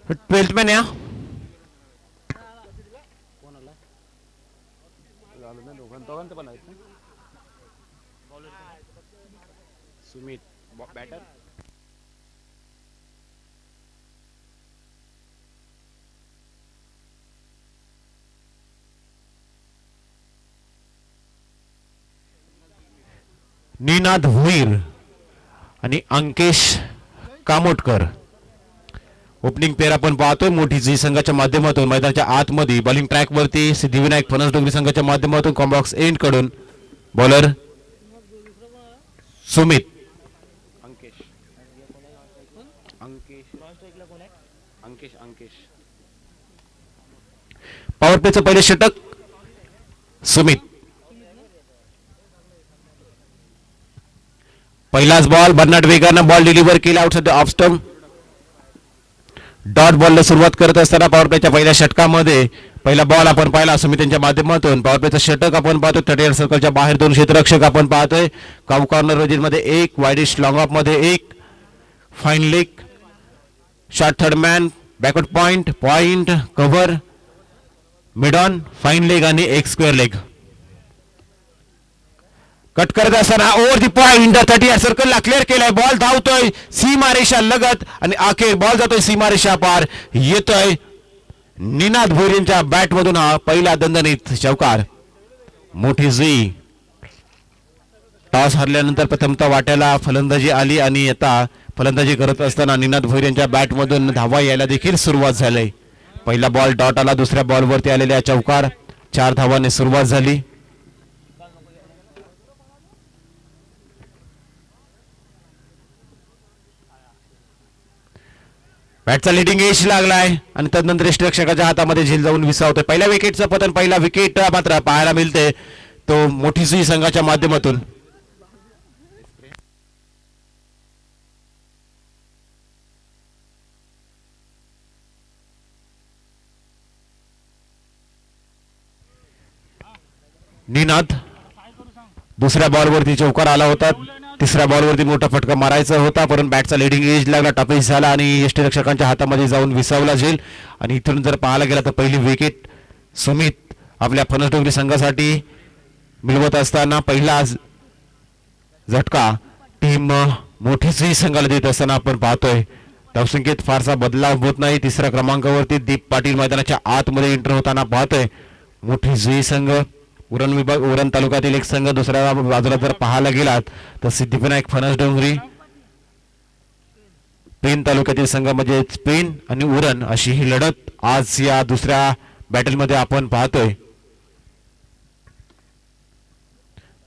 12th man या Sumit batter Ninad Bhoir आणि Ankesh Kamotkar. Opening पेर आपण पाहतोय मोठी जी संघाच्या माध्यमातून मैदानाच्या आतमध्ये बॉलिंग ट्रॅक वरती सिद्धिविनायक फणस डोंगरी संघाच्या माध्यमातून कॉम्बॉक्स एंड कडून बॉलर सुमित पॉवर प्लेचं पहिले षटक सुमित. पहिलाच बॉल बर्नार्ड वेगानं बॉल डिलिव्हर केला आउटसाइड ऑफ स्टंप. डॉट बॉलला सुरुवात करत असताना पॉवर प्लेच्या पहिल्या षटकामध्ये पहिला बॉल आपण पाहिला सुमित यांच्या माध्यमातून. पॉवर प्लेचं षटक आपण पाहतो 38 सर्कलच्या बाहेर 2 क्षेत्ररक्षक आपण पाहतोय. काऊ कॉर्नर रोजिन मध्ये 1 वाईडिश लॉंग ऑफ मध्ये 1 fine leg shot third man backward point point cover mid on fine leg आणि 1 स्क्वेअर लेग. कट करत असताना ओव्हर दी पॉइंट 38 सर्कलला क्लिअर केलाय. बॉल धावतोय सीमारेषा लगत आणि अखेर बॉल जातोय सीमारेषा पार. येतोय निनाद भोईर यांच्या बॅट मधून हा पहिला दणदणीत चौकार. मोठी जी टॉस हरल्यानंतर प्रथमतः वाट्याला फलंदाजी आली आणि आता फलंदाजी करत असताना निनाद भोईर यांच्या बॅट मधून धावा यायला देखील सुरुवात झाली. पहिला बॉल डॉट आला. दुसऱ्या बॉलवरती आलेल्या चौकार 4 धावांनी सुरुवात झाली. बॅटचा लिडिंग एज लागलाय आणि तदनंतर यष्टिरक्षकाच्या हातामध्ये झेल जाऊन विसावतोय. पहिल्या विकेटचं पतन पहिला विकेट मात्र पाहायला मिळते तो मोठी सुई संघाच्या माध्यमातून. निनाद दुसऱ्या बॉलवरती चौकार आला होता. तिसऱ्या बॉलवरती मोठा फटका मारायचा होता परंतु बॅटचा लिडिंग एज लागला. टॉपिस झाला आणि यष्टिरक्षकांच्या हातामध्ये जाऊन विसावला झेल. आणि इथून जर पाहायला गेला तर पहिली विकेट सुमित आपल्या फणस डोंगरी संघासाठी मिळवत असताना पहिला झटका टीम मोठीच संघाला देत असताना आपण पाहतोय. धावसंख्येत फारसा बदलाव होत नाही. तिसऱ्या क्रमांकावरती दीप पाटील मैदानाच्या आतमध्ये एंटर होताना पाहतोय. मोठी जुई संघ उरण विभाग उरण तालुक्यातील एक संघ. दुसऱ्या बाजूला जर पाहायला गेलात तर सिद्धिविनायक फणस डोंगरी पेन तालुक्यातील संघ म्हणजे पेन आणि उरण अशी ही लढत आज या दुसऱ्या बॅटल मध्ये आपण पाहतोय.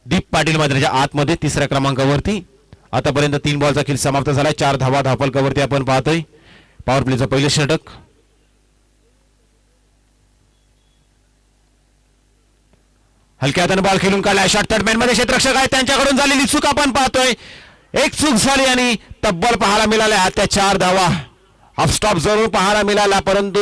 दीप पाटील मैदानाच्या आतमध्ये तिसऱ्या क्रमांकावरती आतापर्यंत 3 बॉलचा खेळ समाप्त झाला. 4 धावा धावफलकावरती आपण पाहतोय. पॉवर प्लेचं पहिले षटक हलक्या हाताने बॉल खेळून काढलाय. शॉट थर्ड मॅन मध्ये क्षेत्ररक्षक आहे त्यांच्याकडून झालेली चूक आपण पाहतोय. एक चूक झाली आणि तब्बल पाहायला मिळाल्या त्या 4 धावा. ऑफ स्टॉप जरूर पाहायला मिळाला परंतु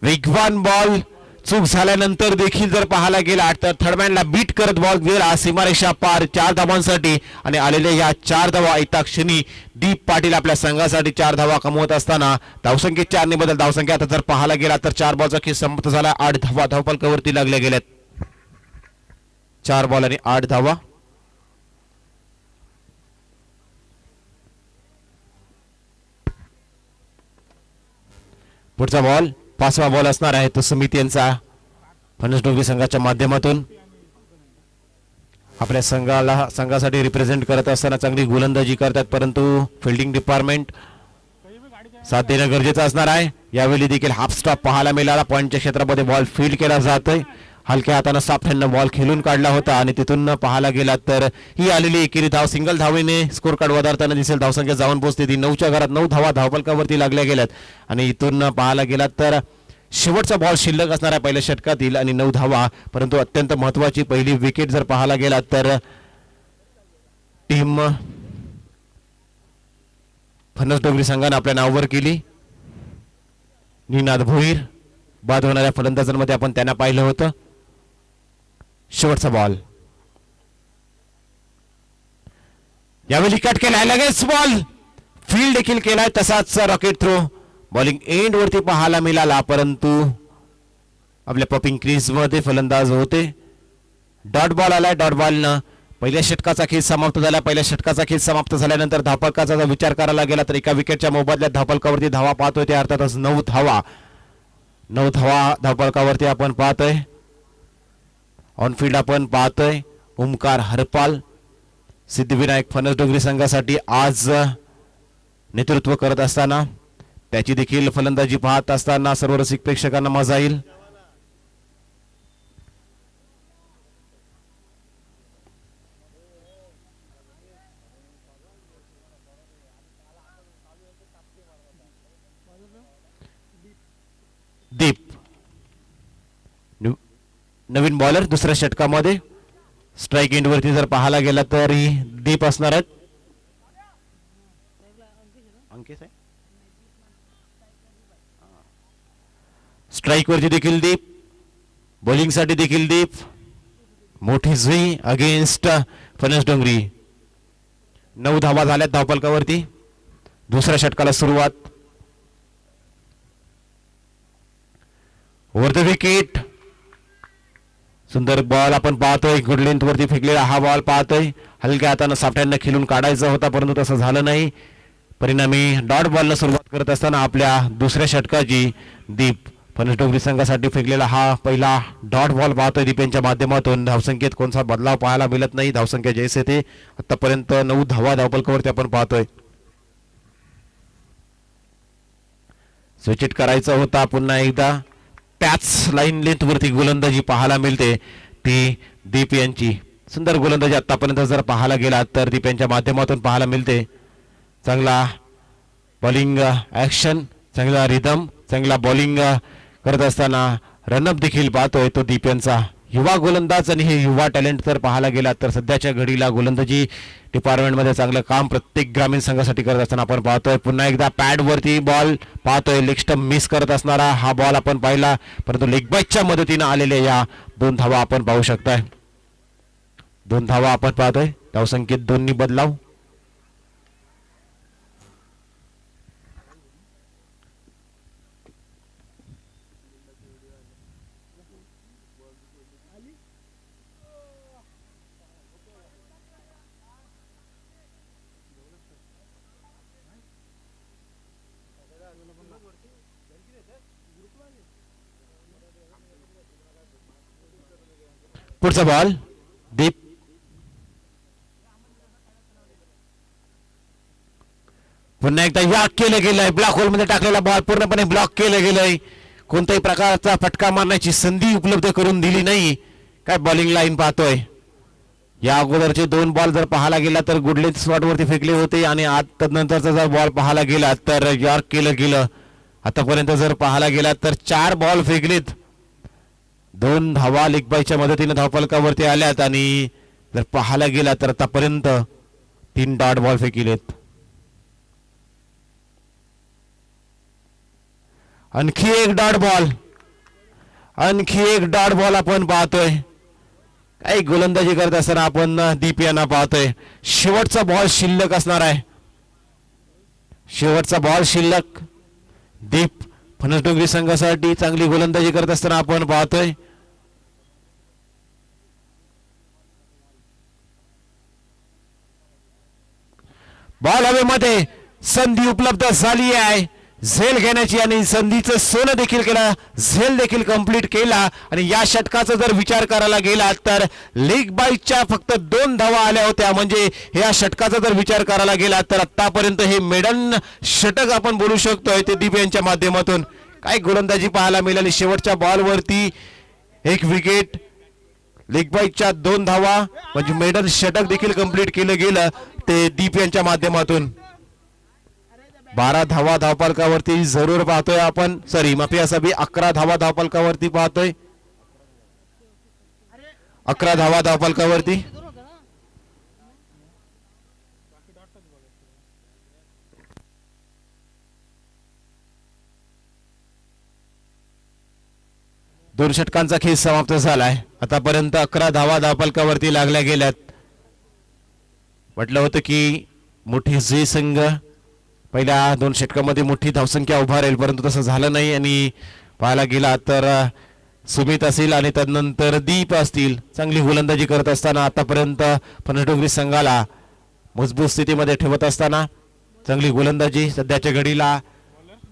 वेगवान बॉल चूक झाल्यानंतर देखील जर पाहायला गेला तर थर्डमॅनला बीट करत बॉल गेला सीमारेषा पार 4 धावांसाठी. आणि आलेल्या या 4 धावा एका क्षणी दीप पाटील आपल्या संघासाठी 4 धावा कमवत असताना धावसंख्येत 4 ने बदल धावसंख्या आता जर पाहायला गेला तर 4 बॉलचा खेळ समाप्त झाला. 8 धावा धावफलकावरती लागल्या गेल्यात. 4 बॉल आणि 8 धावा. पुढचा बॉल 5वा बॉल असणार आहे तो सुमित यांचा फणस डोंगरी संघाच्या माध्यमातून आपल्या संघासाठी रिप्रेझेंट करत असताना चांगली गोलंदाजी करतात परंतु फिल्डिंग डिपार्टमेंट साथ देणं गरजेचं असणार आहे. यावेळी देखील हाफ स्टॉप पाहायला मिळाला. पॉइंटच्या क्षेत्रामध्ये बॉल फील्ड केला जातोय. हलक्या हाताने सॉफ्ट हँडनं बॉल खेळून काढला होता आणि तिथून पाहायला गेला तर ही आलेली एकेरी धाव सिंगल धावेने स्कोर कार्ड वधारताना दिसेल. धावसंख्या जाऊन पोहोचते ती 9च्या घरात 9 धावा धावफलकावरती लागल्या गेल्यात. आणि इथून पाहायला गेला तर शेवटचा बॉल शिल्लक असणार आहे पहिल्या षटकातील आणि 9 धावा. परंतु अत्यंत महत्वाची पहिली विकेट जर पाहायला गेला तर टीम फणस डोंगरी संघाने आपल्या नावावर केली. निनाद भोईर बाद होणाऱ्या फलंदाजांमध्ये आपण त्यांना पाहिलं होतं. शेवटचा बॉल यावेळी कट केलाय लगेच बॉल फील्ड देखील केलाय तसाच रॉकेट थ्रो बॉलिंग एंड वरती पाहायला मिळाला, परंतु आपल्या पॉपिंग क्रीज मध्ये फलंदाज होते. डॉट बॉल आलाय. डॉट बॉलनं पहिल्या षटकाचा खेळ समाप्त झाला. पहिल्या षटकाचा खेळ समाप्त झाल्यानंतर धावफलकाचा जर विचार करायला गेला तर एका विकेटच्या मोबदल्यात धावफलकावरती धावा पाहतोय ते अर्थातच 9 धावा. 9 धावा धावफलकावरती आपण पाहतोय. ऑनफिल्ड आपण पाहतोय ओमकार हरपाल सिद्धिविनायक फणस डोंगरी संघासाठी आज नेतृत्व करत असताना त्याची देखील फलंदाजी पाहत असताना सर्व रसिक प्रेक्षकांना मजा येईल. दीप नवीन बॉलर दुसऱ्या षटकामध्ये. स्ट्राईक एंड वरती जर पाहायला गेला तरी दीप असणार आहेत. स्ट्राईक वरती देखील दीप, बॉलिंग साठी देखील दीप. मोठी जुई अगेन्स्ट फणस डोंगरी. 9 धावा झाल्यात धावफलकावरती. दुसऱ्या षटकाला सुरुवात. Over the wicket. सुंदर बॉल आपण पाहतोय. गुड लेंथ वरती फेकलेला हा बॉल पाहतोय. हलक्या हाताने साफ्ट्यांना खेळून काढायचा होता, परंतु तसं झालं नाही. परिणामी डॉट बॉलला सुरुवात करत असताना आपल्या दुसऱ्या षटकाची दीप फणस डोंगरी संघासाठी फेकलेला हा पहिला डॉट बॉल पाहतोय. दीप यांच्या माध्यमातून धावसंख्येत कोणता बदलाव पाहायला मिळत नाही. धावसंख्या जैसे ते आतापर्यंत 9 धावा धावफलकावरती आपण पाहतोय. स्विच इट करायचा होता पुन्हा एकदा. त्याच लाईन लेंथ वरती गोलंदाजी पाहायला मिळते ती दीप यांची. सुंदर गोलंदाजी आतापर्यंत जर पाहायला गेला तर दीप यांच्या माध्यमातून पाहायला मिळते. चांगला बॉलिंग ऍक्शन, चांगला रिदम, चांगला बॉलिंग करत असताना रनअप देखील पाहतोय तो दीप यांचा. युवा गोलंदाज आणि हे युवा टॅलेंट जर पाहायला गेला तर सध्याच्या घडीला गोलंदाजी डिपार्टमेंटमध्ये चांगलं काम प्रत्येक ग्रामीण संघासाठी करत असताना आपण पाहतोय. पुन्हा एकदा पॅड वरती बॉल पाहतोय. लेग स्टंप मिस करत असणारा हा बॉल आपण पाहिला, परंतु लेग बाईटच्या मदतीने आलेल्या या 2 धावा आपण पाहू शकताय. 2 धावा आपण पाहतोय. धावसंख्येत 2 बदलाव. पुढचा बॉल दीप. पुन्हा एकदा या केलं गेलंय. ब्लॉक होल मध्ये टाकलेला बॉल पूर्णपणे ब्लॉक केलं गेलंय. कोणत्याही प्रकारचा फटका मारण्याची संधी उपलब्ध करून दिली नाही. काय बॉलिंग लाईन पाहतोय. या अगोदरचे 2 बॉल जर पाहायला गेला तर गुडलेंथ स्पॉट वरती फेकले होते आणि नंतरचा जर बॉल पाहायला गेला तर यॉर्क केलं गेलं. आतापर्यंत जर पाहायला गेला तर 4 बॉल फेकलेत. 2 धावा लेग बाईच्या मदतीने धावफलकावरती आल्यात आणि जर पाहायला गेला तर आतापर्यंत 3 डॉट बॉल फेकिलेत. आणखी एक डॉट बॉल, आणखी एक डॉट बॉल आपण पाहतोय. काही गोलंदाजी करत असताना आपण दीप यांना पाहतोय. शेवटचा बॉल शिल्लक असणार आहे. शेवटचा बॉल शिल्लक. दीप फणस डोंगरी संघासाठी चांगली गोलंदाजी करत असताना आपण पाहतोय. बॉल हवेमध्ये. संधी उपलब्ध झाली आहे झेल घेण्याची आणि संधीचं सोनं देखील केलं. झेल देखील कंप्लीट केला आणि या षटकाचा जर विचार करायला गेला तर लेग बाईटच्या फक्त 2 धावा आल्या होत्या. म्हणजे या षटकाचा जर विचार करायला गेला तर आतापर्यंत हे मेडन षटक आपण बोलू शकतोय ते दीप यांच्या माध्यमातून. काय गोलंदाजी पाहायला मिळाली. शेवटच्या बॉलवरती 1 विकेट, लेग बाईटच्या 2 धावा म्हणजे मेडन षटक देखील कंप्लीट केलं गेलं ते दीप यांच्या माध्यमातून. 12 धावा धावफलकावरती जरूर पाहतोय आपण. सॉरी माफी असावी. 11 धावा धावफलकावरती पाहतोय. 11 धावा धावफलकावरती. दोन षटकांचा खेळ समाप्त झालाय. आतापर्यंत 11 धावा धावफलकावरती लागल्या गेल्यात. म्हटलं होतं की मोठी जे संघ पहिल्या 2 षटकामध्ये मोठी धावसंख्या उभा राहील, परंतु तसं झालं नाही. आणि पाहायला गेला तर सुमित असेल आणि त्यानंतर दीप असतील चांगली गोलंदाजी करत असताना आतापर्यंत फणसडोंगरी संघाला मजबूत स्थितीमध्ये ठेवत असताना चांगली गोलंदाजी सध्याच्या घडीला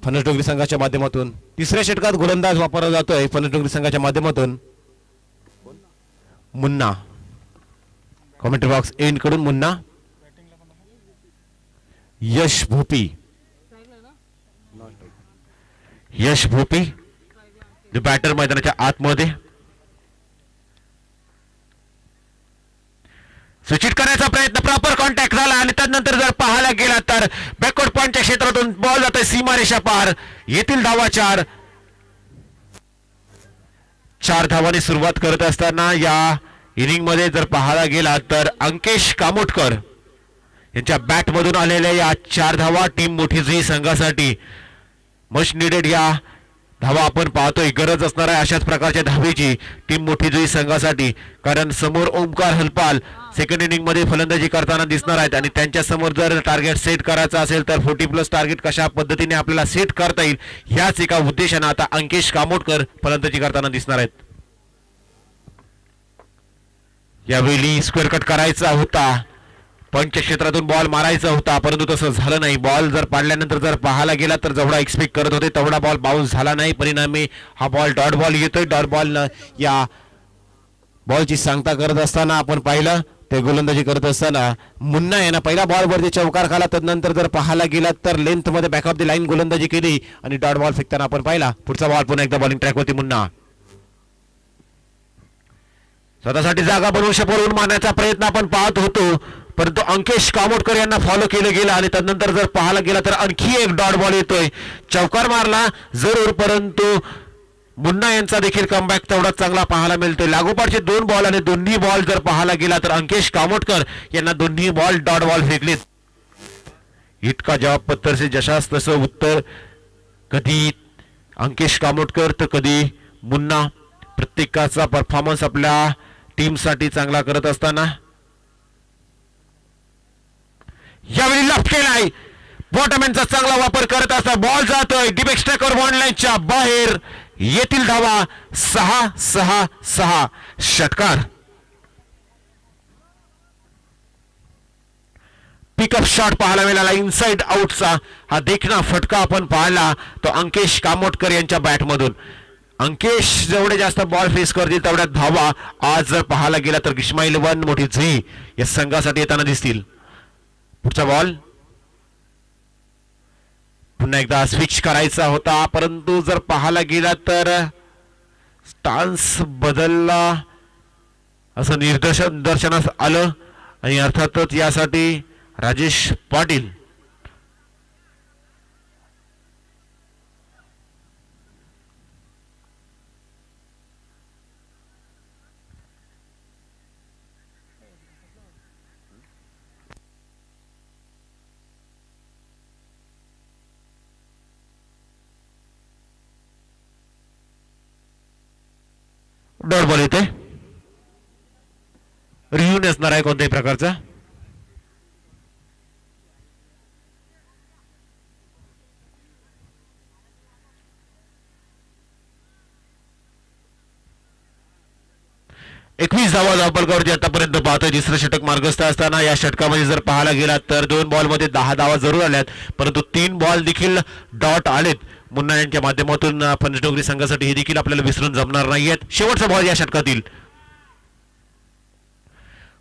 फणसडोंगरी संघाच्या माध्यमातून. तिसऱ्या षटकात गोलंदाज वापरला जातोय फणसडोंगरी संघाच्या माध्यमातून मुन्ना. कॉमेंट्री बॉक्स एंड कडून मुन्ना. यश भोपी. यश भोपी जो बॅटर मैदानाच्या आतमध्ये. सूचित करण्याचा प्रयत्न, प्रॉपर कॉन्टॅक्ट झाला आणि त्यानंतर जर पाहायला गेला तर बॅकवर्ड पॉइंटच्या क्षेत्रातून बॉल जातोय सीमारेषा पार. येथील धावा 4. 4 धावांनी सुरुवात करत असताना या इनिंग मध्ये जर पाहायला गेला तर अंकेश कामोटकर यांच्या बॅट मधून आलेल्या या 4 धावा टीम मोठी जुई संघासाठी मच निडेड या धावा आपण पाहतोय. गरज असणार आहे अशाच प्रकारच्या धावेची टीम मोठी जुई संघासाठी, कारण समोर ओमकार हलपाल सेकंड इनिंग मध्ये फलंदाजी करताना दिसणार आहेत आणि त्यांच्या समोर जर टार्गेट सेट करायचं असेल तर 40+ टार्गेट कशा पद्धतीने आपल्याला सेट करता येईल ह्याच एका उद्देशाने आता अंकेश कामोटकर फलंदाजी करताना दिसणार आहेत. यावेळी स्क्वेअर कट करायचा होता, पंच क्षेत्रातून बॉल मारायचा होता, परंतु तसं झालं नाही. बॉल जर पाडल्यानंतर जर पाहायला गेला तर जेवढा एक्सपेक्ट करत होते तेवढा बॉल बाउन्स झाला नाही. परिणामी हा बॉल डॉट बॉल येतोय. डॉट बॉल या बॉलची सांगता करत असताना आपण पाहिलं ते गोलंदाजी करत असताना मुन्ना यांना पहिला बॉलवरती चौकार खाला. त्यानंतर जर पाहायला गेला तर लेंथ मध्ये बॅक ऑफ द लाईन गोलंदाजी केली आणि डॉट बॉल फेकताना आपण पाहिला. पुढचा बॉल पुन्हा एकदा बॉलिंग ट्रॅकवरती मुन्ना. स्वतःसाठी जागा बनवून शपवून मारण्याचा प्रयत्न आपण पाहत होतो, परंतु अंकेश कामोटकर यांना फॉलो केलं गेलं आणि त्यानंतर जर पाहायला गेला तर आणखी एक डॉट बॉल येतोय. चौकार मारला जरूर, परंतु मुन्ना यांचा देखील कमबॅक तेवढा चांगला पाहायला मिळतोय. लागोपाठचे 2 बॉल आणि दोन्ही बॉल जर पाहायला गेला तर अंकेश कामोटकर यांना दोन्ही बॉल डॉट बॉल फेकलेत. इतका जवाब पत्तर से जशास तसं उत्तर. कधी अंकेश कामोटकर तर कधी मुन्ना. प्रत्येकाचा परफॉर्मन्स आपल्या टीमसाठी चांगला करत असताना यावेळी लफ्ट केलाय. बॉटमॅनचा चांगला वापर करत असता बॉल जातोय डीप एक्स्ट्राकर बॉन्ड लाईनच्या बाहेर. येथील धावा 6-6-6. षटकार. पिकअप शॉट पाहायला मिळाला इनसाइड आउटचा. हा देखणा फटका आपण पाहिला तो अंकेश कामोटकर यांच्या बॅटमधून. अंकेश जेवढे जास्त बॉल फेस करतील तेवढ्या धावा आज जर पाहायला गेला तर इस्माईल 1 मोठी झुई या संघासाठी येताना दिसतील. पुढचा बॉल पुन्हा एकदा स्विच करायचा होता, परंतु जर पाहायला गेला तर स्टान्स बदलला असं दर्शनास आलं आणि अर्थातच यासाठी राजेश पाटील डॉट बॉल येते. रिव्ह्यू नसणार आहे कोणत्याही प्रकारचा. एकवीस धावा धावपलकावरती आतापर्यंत पाहतोय. तिसरं षटक मार्गस्थ असताना या षटकामध्ये जर पाहायला गेला तर 2 बॉलमध्ये 10 धावा जरूर आल्यात, परंतु 3 बॉल देखील डॉट आलेत. मुन्ना यांच्या माध्यमातून फणसडोंगरी संघासाठी हे देखील आपल्याला विसरून जमणार नाहीयेत. शेवटचा बॉल या षटकातील.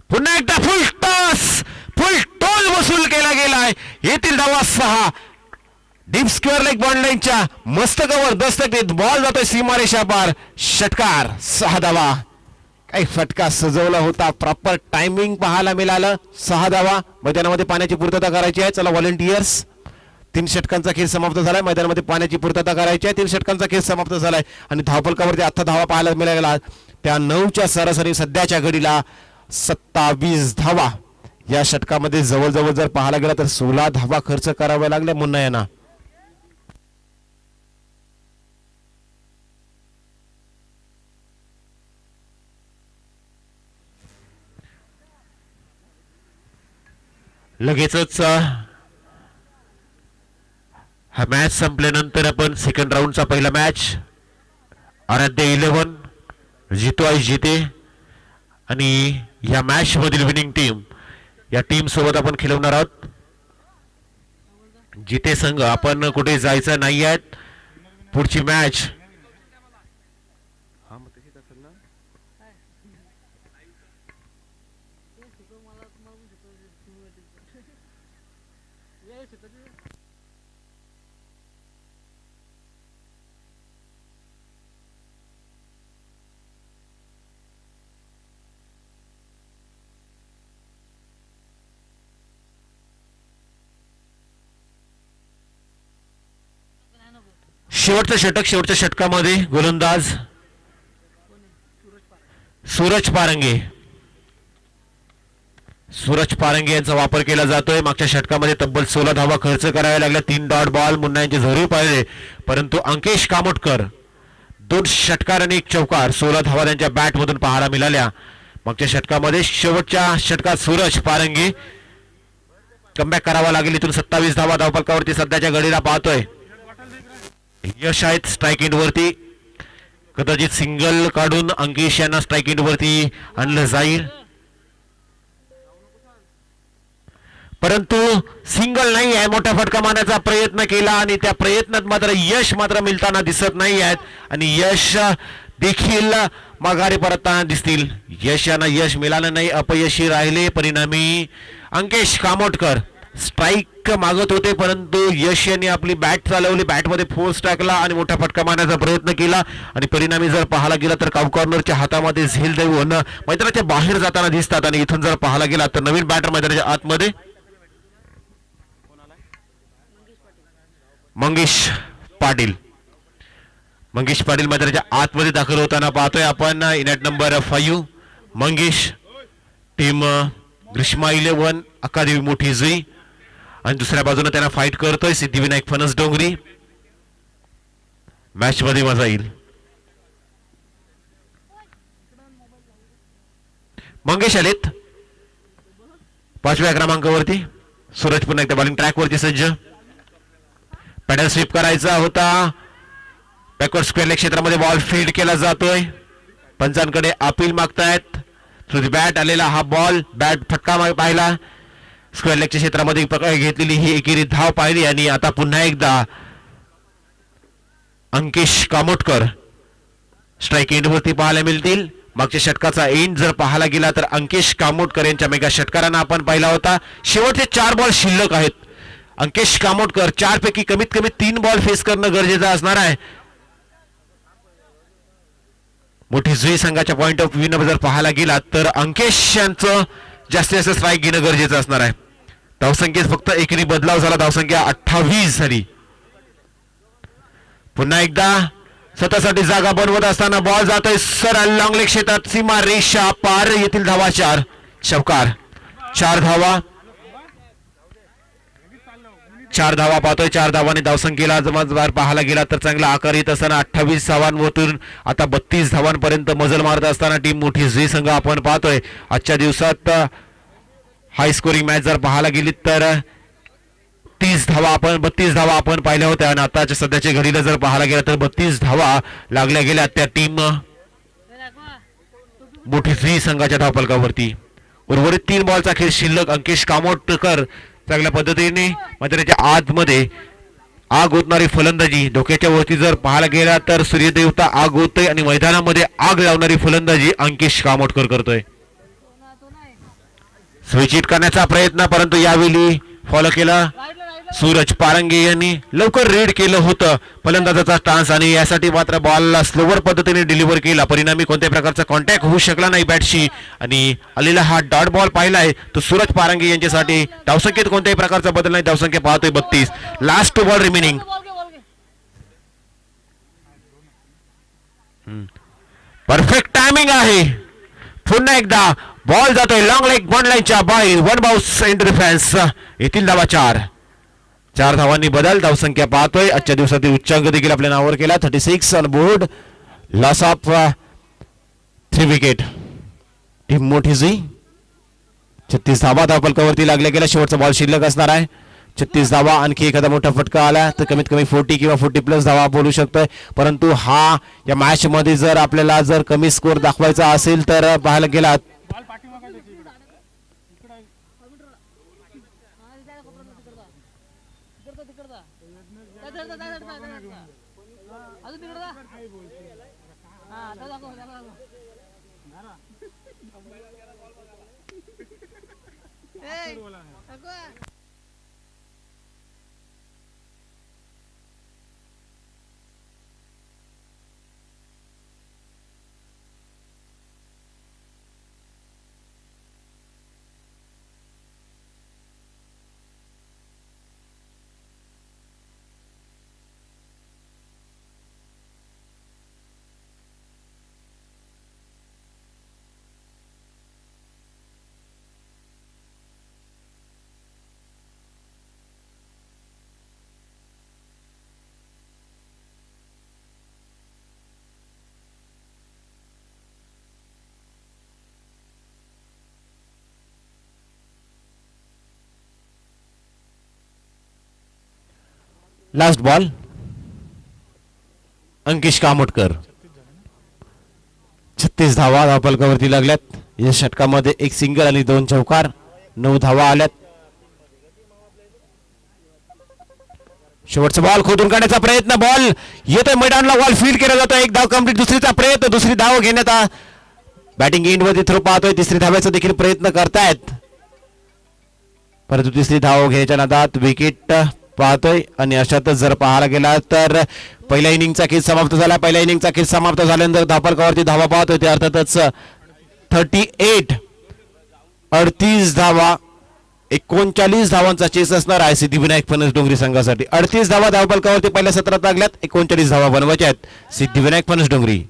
पुन्हा एकदा फुल टोल वसूल केला गेलाय. येथील धावा 6. डीप स्क्वेअर लेग बॉन्ड लाईनच्या मस्तकावर दस्तक देत बॉल जातोय सीमारेषा पार. षटकार. 6 धावा. काही फटका सजवला होता, प्रॉपर टायमिंग पाहायला मिळालं. 6 धावा. मैदानामध्ये पाण्याची पूर्तता करायची आहे. चला व्हॉलंटियर्स. 3 षटकांचा खेळ समाप्त झालाय. मैदानामध्ये पाण्याची पूर्तता करायची आहे. 3 षटकांचा खेळ समाप्त झालाय आणि धावफलकावरती आता धावा पाहायला मिळाला त्या 9च्या सरासरी सध्याच्या घडीला 27 धावा. या षटकामध्ये जवळजवळ जर पाहायला गेला तर 16 धावा खर्च कराव्या लागल्या मुन्ना यांना. लगेचच हा मॅच संपल्यानंतर आपण सेकंड राऊंडचा पहिला मॅच आराध्य 11 जितो आई जिते आणि या मॅच मधील विनिंग टीम या टीम सोबत आपण खेळवणार आहोत. जिते संघ आपण कुठे जायचं नाही आहेत. पुढची मॅच शेवटचं षटक. शेवटच्या षटकामध्ये गोलंदाज सूरज पारंगे यांचा वापर केला जातोय. मागच्या षटकामध्ये तब्बल 16 धावा खर्च कराव्या लागल्या. 3 डॉट बॉल मुन्ना यांचे जरूर पाहिले, परंतु अंकेश कामोटकर 2 षटकार आणि 1 चौकार 16 धावा त्यांच्या बॅट मधून पाहायला मिळाल्या. मागच्या षटकामध्ये शेवटच्या षटकात सूरज पारंगे कमबॅक करावा लागेल. इथून 27 धावा धावफलकावरती सध्याच्या घडीला पाहतोय. यश आहेत स्ट्राईक एंड वरती. कदाचित सिंगल काढून अंकेश यांना स्ट्राईक एंड वरती आणलं जाईल, परंतु सिंगल नाही आहे. मोठा फटका मारण्याचा प्रयत्न केला आणि त्या प्रयत्नात मात्र यश मात्र मिळताना दिसत नाही आहेत आणि यश देखील माघारी परतताना दिसतील. यश यांना यश मिळालं नाही, अपयशी राहिले. परिणामी अंकेश कामोटकर स्ट्राईक मागत होते, परंतु यश यांनी आपली बॅट चालवली, बॅटमध्ये फोर्स टाकला आणि मोठा फटका मारण्याचा प्रयत्न केला आणि परिणामी जर पाहायला गेला तर काउ कॉर्नरच्या हातामध्ये झेल देऊन मैदानाच्या बाहेर जाताना दिसतात. आणि इथून जर पाहायला गेला तर नवीन बॅटर मैदानाच्या आतमध्ये मंगेश पाटील मैदानाच्या आतमध्ये दाखल होताना पाहतोय आपण. इनॅट number 5 Mangesh, team Grishma 11 academy मोठी जुई. आणि दुसऱ्या बाजूने त्यांना फाईट करतोय सिद्धिविनायक फणस डोंगरी. मॅच मध्ये मजा येईल. मंगेश आलेत 5व्या क्रमांकावरती. सूरज पुन्हा एकदा बॉलिंग ट्रॅक वरती सज्ज. पॅडल स्वीप करायचा होता. बॅकवर्ड स्क्वेअर लेग क्षेत्रामध्ये बॉल फील्ड केला जातोय. पंचांकडे अपील मागतायत. थ्रू बॅट आलेला हा बॉल, बॅट फटका पाहिला. स्क्वेअर लेगच्या क्षेत्रामध्ये घेतलेली ही एकेरी धाव पाहिली आणि आता पुन्हा एकदा अंकेश कामोटकर स्ट्राईक एंड वरती पाहायला मिळतील. मागच्या षटकाचा एंड जर पाहायला गेला तर अंकेश कामोटकर यांच्या मेगा षटकारांना आपण पाहिला होता. शेवटचे 4 बॉल शिल्लक आहेत. अंकेश कामोटकर 4 पैकी कमीत कमी 3 बॉल फेस करणं गरजेचं असणार आहे. मोठी जुई संघाच्या पॉइंट ऑफ व्ह्यू जर पाहायला गेला तर अंकेश यांचं जास्तीत जास्त स्ट्राईक घेणं गरजेचं असणार आहे. धावसंख्येत फक्त एकेरी बदलाव झाला. धावसंख्या 28 झाली. पुन्हा एकदा स्वतःसाठी जागा बनवत असताना बॉल जातोय सरळ लॉंग लेग क्षेत्रात. सीमा रेषा पार. येथील धावा 4 चौकार. 4 धावा पाहतोय. 4 धावांनी धावसंख्येला जर पाहायला गेला तर चांगला आकार येत असताना 28 धावांवरून आता 32 धावांपर्यंत मजल मारत असताना टीम मोठी जुई संघ आपण पाहतोय. आजच्या दिवसात हाय स्कोरिंग मॅच जर पाहायला गेली तर 32 धावा आपण पाहिल्या होत्या आणि आताच्या सध्याच्या घडीला जर पाहायला गेला तर 32 धावा लागल्या गेल्या त्या टीम मोठी जुई संघाच्या धावफलकावरती. उर्वरित 3 बॉलचा खेळ शिल्लक. अंकेश कामोटकर चांगल्या पद्धतीने मैदानाच्या आतमध्ये आग ओतणारी फलंदाजी. डोक्याच्या वरती जर पाहायला गेला तर सूर्यदेवता आग ओततोय आणि मैदानामध्ये आग लावणारी फलंदाजी अंकेश कामोटकर करतोय. स्विच हिट करण्याचा प्रयत्न, परंतु यावेळी फॉलो केला सूरज पारंगे यांनी. लवकर रीड केलं होतं फलंदाजाचा स्टान्स आणि यासाठी मात्र बॉलला स्लोवर पद्धतीने डिलिव्हर केला. परिणामी कोणत्याही प्रकारचा कॉन्टॅक्ट होऊ शकला नाही बॅटशी आणि आलेला हा डॉट बॉल पाहिलाय तो सूरज पारंगे यांच्यासाठी. धावसंख्येत कोणत्याही प्रकारचा बदल नाही. धावसंख्या पाहतोय 32. Last 2 ball remaining. Perfect timing आहे. पुन्हा एकदा बॉल जातोय लॉंग लेग 1 लाईनच्या बाहेर. 1 बाउन्स इन डिफेन्स. येथील धावा 4 धावांनी बदल. धावसंख्या पाहतोय. आजच्या दिवसातील उच्चांक देखील आपल्या नावावर केला. 36 on board. Loss of 3 wicket. Team मोठी जुई 36 धावा धावफलकावरती लागल्या गेल्या. शेवटचा बॉल शिल्लक असणार आहे. 36 धावा. आणखी एखादा मोठा फटका आला तर कमीत कमी 40 किंवा 40+ धावा बोलू शकतोय. परंतु या मॅच मध्ये जर आपल्याला जर कमी स्कोर दाखवायचा असेल तर पाहायला गेला लास्ट बॉल. अंकिश कामोटकर 36 धावा धावफलकावरती लागल्यात. या षटकामध्ये एक सिंगल आणि 2 चौकार. 9 धावा आल्यात. शेवटचा बॉल खोदून काढण्याचा प्रयत्न. बॉल येतोय मैदानाला. बॉल फील्ड केला जातो. एक धाव कंप्लीट. दुसरीचा प्रयत्न. दुसरी धाव घेण्यात बॅटिंग एंड मध्ये थ्रो पाहतोय. तिसरी धावायचा देखील प्रयत्न करतायत परंतु तिसरी धाव घ्यायच्या नादात विकेट पाहतोय. आणि अशातच जर पाहायला गेला तर पहिल्या इनिंगचा खेळ समाप्त झाला. पहिल्या इनिंगचा खेळ समाप्त झाल्यानंतर धावफलकावरती धावा पाहतोय ते अर्थातच 38 38 धावा. 39 धावांचा चेस असणार आहे सिद्धिविनायक फणस डोंगरी संघासाठी. 38 धावा धावफलकावरती पहिल्या सत्रात लागल्यात. 39 धावा बनवायच्या आहेत सिद्धिविनायक फणस डोंगरी.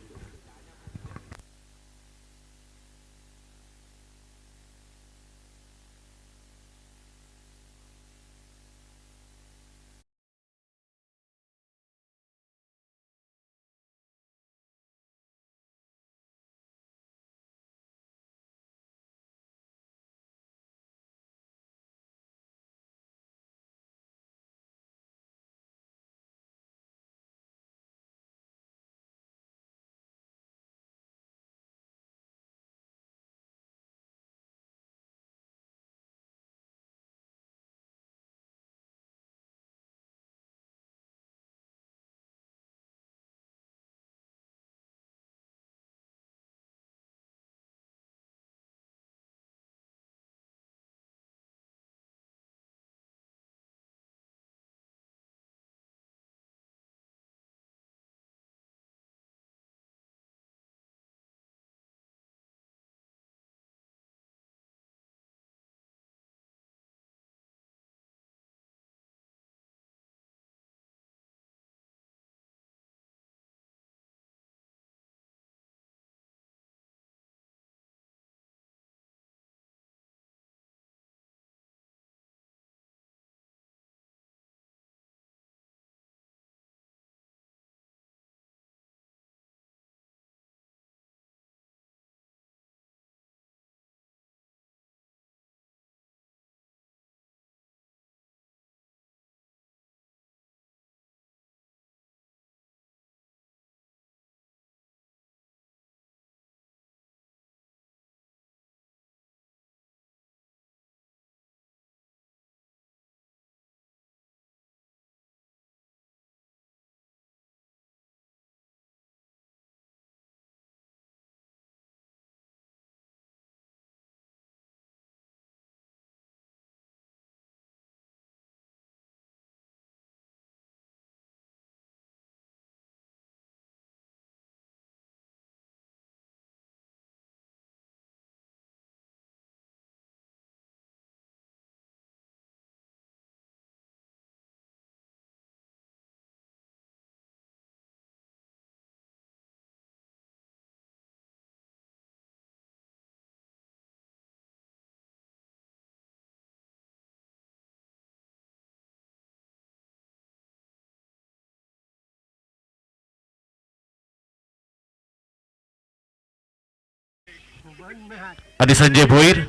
आणि संजय भोईर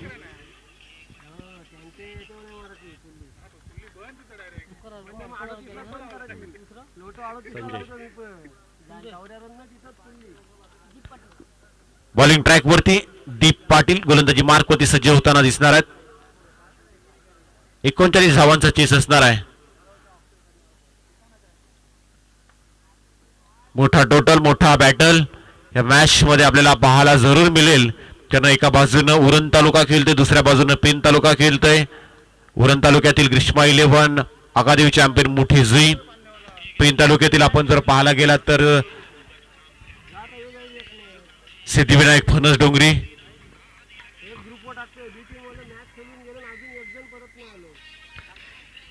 बॉलिंग ट्रॅक वरती दीप पाटील गोलंदाजी मार्क वरती सज्ज होताना दिसणार आहेत. 39 धावांचा चेस असणार आहे. मोठा टोटल, मोठा बॅटल या मॅच मध्ये आपल्याला पाहायला जरूर मिळेल. त्यानं एका बाजूनं उरण तालुका खेळतोय, दुसऱ्या बाजूनं पेन तालुका खेळतोय. उरण तालुक्यातील ग्रीष्मा 11 अकादमी चॅम्पियन मोठी जुई. पेन तालुक्यातील आपण जर पाहायला गेला तर सिद्धिविनायक फणस डोंगरी.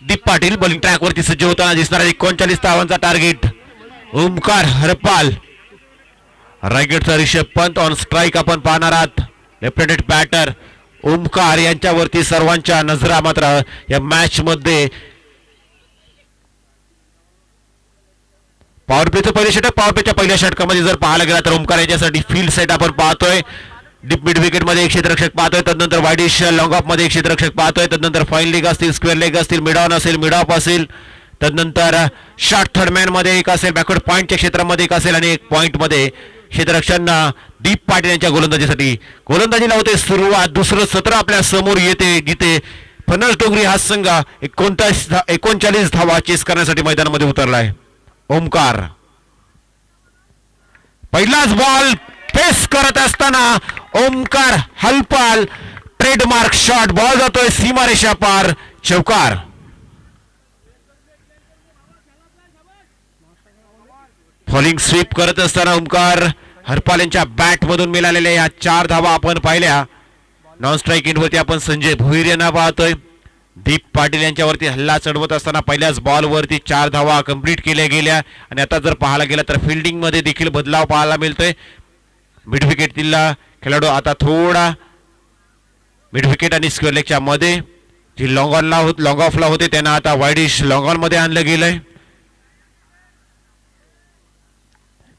दीप पाटील बॉलिंग ट्रॅक वरती सज्ज होताना दिसणार आहे. 39 धावांचा टार्गेट. ओमकार हरपाल, रायगडचा रिषभ पंत ऑन स्ट्राईक आपण पाहणार आहात. लेफ्ट हँडेड बॅटर ओमकार यांच्यावरती सर्वांच्या नजरा मात्र या मॅच मध्ये. पॉवर प्लेचं पहिले षटक. पॉवर प्लेच्या पहिल्या षटकामध्ये जर पाहायला गेला तर ओमकार यांच्यासाठी फील्ड सेट आपण पाहतोय. डीप मिड विकेट मध्ये एक क्षेत्ररक्षक पाहतोय, तदनंतर वाईडिश लॉंग ऑफ मध्ये एक क्षेत्ररक्षक पाहतोय, तदनंतर फाईन लेग असतील, स्क्वेअर लेग असतील, मिड ऑन असेल, मिड ऑफ असेल, तदनंतर शॉर्ट थर्ड मॅन मध्ये एक असेल, बॅकवर्ड पॉईंटच्या क्षेत्रामध्ये एक असेल आणि एक पॉईंट मध्ये क्षेत्ररक्षण दीप पाटील यांच्या गोलंदाजीसाठी. गोलंदाजीला होते सुरुवात. दुसरं सत्र आपल्या समोर येते जिथे फणस डोंगरी हा संघ 39 धावा चेस करण्यासाठी मैदानामध्ये उतरला आहे. ओमकार पहिलाच बॉल फेस करत असताना Omkar Halpal trademark shot. Ball जातोय सीमारेषा पार, चौकार. फॉलिंग स्वीप करत असताना ओमकार हरपाल यांच्या बॅट मधून मिळालेल्या या 4 धावा आपण पाहिल्या. नॉन स्ट्राईक इनवरती आपण संजय भोईर यांना पाहतोय. दीप पाटील यांच्यावरती हल्ला चढवत असताना पहिल्याच बॉलवरती 4 धावा कंप्लीट केल्या गेल्या. आणि आता जर पाहायला गेला तर फिल्डिंग मध्ये देखील बदलाव पाहायला मिळतोय. मिड विकेट खेळाडू आता थोडा मिड विकेट आणि स्क्वेअर लेगच्या मध्ये जी लॉंग ऑफला होते त्यांना आता वाईडिश लॉंग ऑन मध्ये आणलं गेलंय.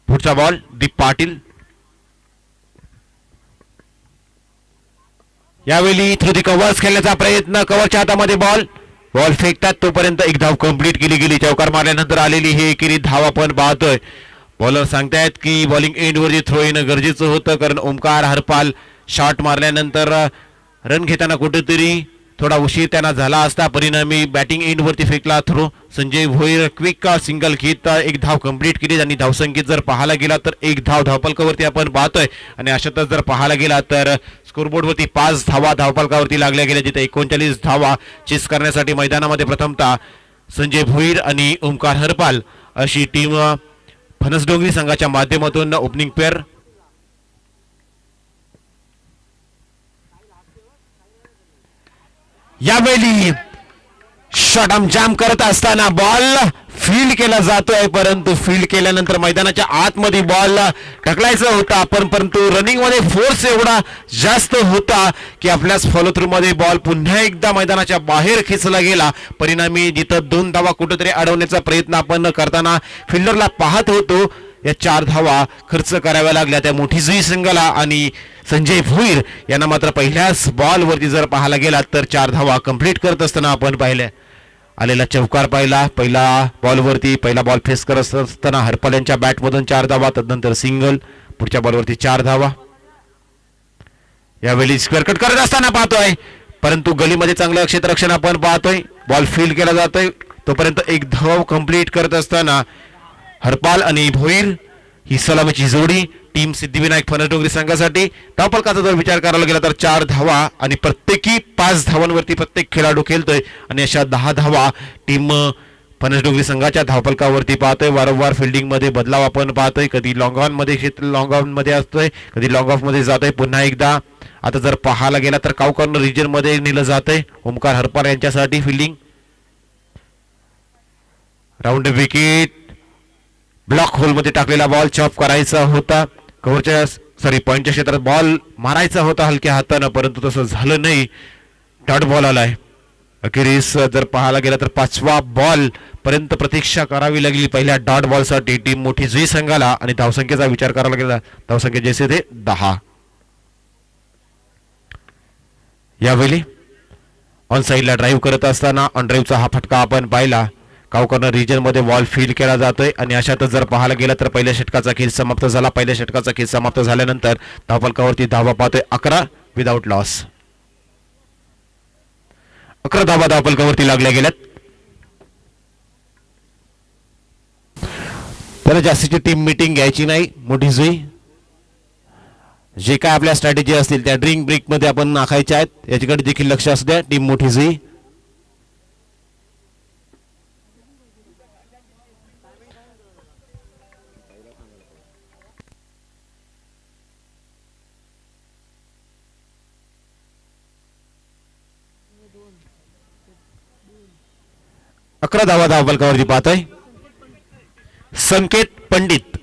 पुढचा बॉल दीप पाटील. यावेळी थ्रू दी कव्हर्स खेळण्याचा प्रयत्न. कव्हरच्या हातामध्ये बॉल फेकतात तोपर्यंत एक धाव कंप्लीट केली गेली. चौकार मारल्यानंतर आलेली ही एकेरी धाव आपण पाहतोय. बॉलर सांगतायत की बॉलिंग एंड वरती थ्रो येणं गरजेचं होतं, कारण ओमकार हरपाल शॉट मारल्यानंतर रन घेताना कुठेतरी थोडा उशीर त्यांना झाला असता. परिणामी बॅटिंग एंड वरती फेकला throw. Sanjay Bhoir quick single घेत एक धाव कंप्लीट केली. आणि धावसंख्येत जर पाहायला गेला तर एक धाव धावपलकावरती आपण पाहतोय. आणि अशातच जर पाहायला गेला तर स्कोरबोर्ड वरती 5 धावा धावपलकावरती लागल्या गेल्या, जिथे 39 धावा चेस करण्यासाठी मैदानामध्ये प्रथमतः संजय भोईर आणि ओमकार हरपाल अशी टीम फणस डोंगरी संघाच्या माध्यमातून ओपनिंग पेअर. यावेळी शॉट जाम करत असताना बॉल फील्ड केला जातोय, परंतु फील्ड केल्यानंतर मैदानाच्या आतमध्ये बॉल ढकलायचा होता, परंतु रनिंग मध्ये फोर्स एवढा जास्त होता की आपल्याच फॉलो थ्रू मध्ये बॉल पुन्हा एकदा मैदानाच्या बाहेर खेचला गेला. परिणामी जिथं 2 धावा कुठेतरी अडवण्याचा प्रयत्न आपण करताना फिल्डरला पाहत होतो, या 4 धावा खर्च कराव्या लागल्या त्या मोठी जुई संघाला. आणि संजय भोईर यांना मात्र पहिल्याच बॉलवरती जर पाहायला गेला तर 4 धावा कंप्लीट करत असताना आपण पाहिल्या. आलेला चौकार पाहिला. पहिला बॉलवरती पहिला बॉल फेस करत असताना हरपाल यांच्या बॅटमधून 4 धावा, तदनंतर सिंगल. पुढच्या बॉलवरती 4 धावा. यावेळी स्क्वेअर कट करत असताना पाहतोय, परंतु गलीमध्ये चांगलं क्षेत्ररक्षण आपण पाहतोय. बॉल फील्ड केला जातोय तोपर्यंत एक धाव कंप्लीट करत असताना हरपाल आणि भोईर ही सलामीची जोडी टीम सिद्धिविनायक फणस डोंगरी संघासाठी. धावफलकाचा जर विचार करायला गेला तर 4 धावा आणि प्रत्येकी 5 धावांवरती प्रत्येक खेळाडू खेळतोय. आणि अशा 10 धावा टीम फणस डोंगरी संघाच्या धावफलकावरती पाहतोय. वारंवार फिल्डिंग मध्ये बदलाव आपण पाहतोय. कधी लॉंग ऑन मध्ये असतोय, कधी लॉंग ऑफ मध्ये जातोय. पुन्हा एकदा आता जर पाहायला गेला तर काउ कॉर्नर रिजन मध्ये नेलं जातंय. ओमकार हरपाल यांच्यासाठी fielding. Round wicket block hole मध्ये टाकलेला बॉल चॉप करायचा होता. कव्हरच्या पॉइंटच्या क्षेत्रात बॉल मारायचा होता हलक्या हातानं, परंतु तसं झालं नाही. डॉट बॉल आलाय. अखेरीस जर पाहायला गेला तर 5वा बॉल पर्यंत प्रतीक्षा करावी लागली पहिल्या डॉट बॉल साठी टीम मोठी जुई संघाला. आणि धावसंख्येचा विचार करायला गेला धावसंख्या जैसे ते 10. यावेळी ऑन साईडला ड्राईव्ह करत असताना ऑन ड्राईव्हचा हा फटका आपण पाहिला. कावकॉर्नर रिजन मध्ये बॉल फील्ड केला जातोय आणि अशातच जर पाहायला गेला तर पहिल्या षटकाचा खेळ समाप्त झाला. पहिल्या षटकाचा खेळ समाप्त झाल्यानंतर धावफलकावरती धावा पाहतोय 11 विदाउट लॉस. 11 धावा धावफलकावरती लागल्या गेल्यात. तर जास्तीची टीम मीटिंग घ्यायची नाही. मोठी जुई जे काय आपल्या स्ट्रॅटेजी असतील त्या ड्रिंक ब्रेक मध्ये आपण आखायच्या आहेत याच्याकडे देखील लक्ष असू द्या. टीम मोठी जुई 11 धावा धावफलकावरती पाहतोय. संकेत पंडित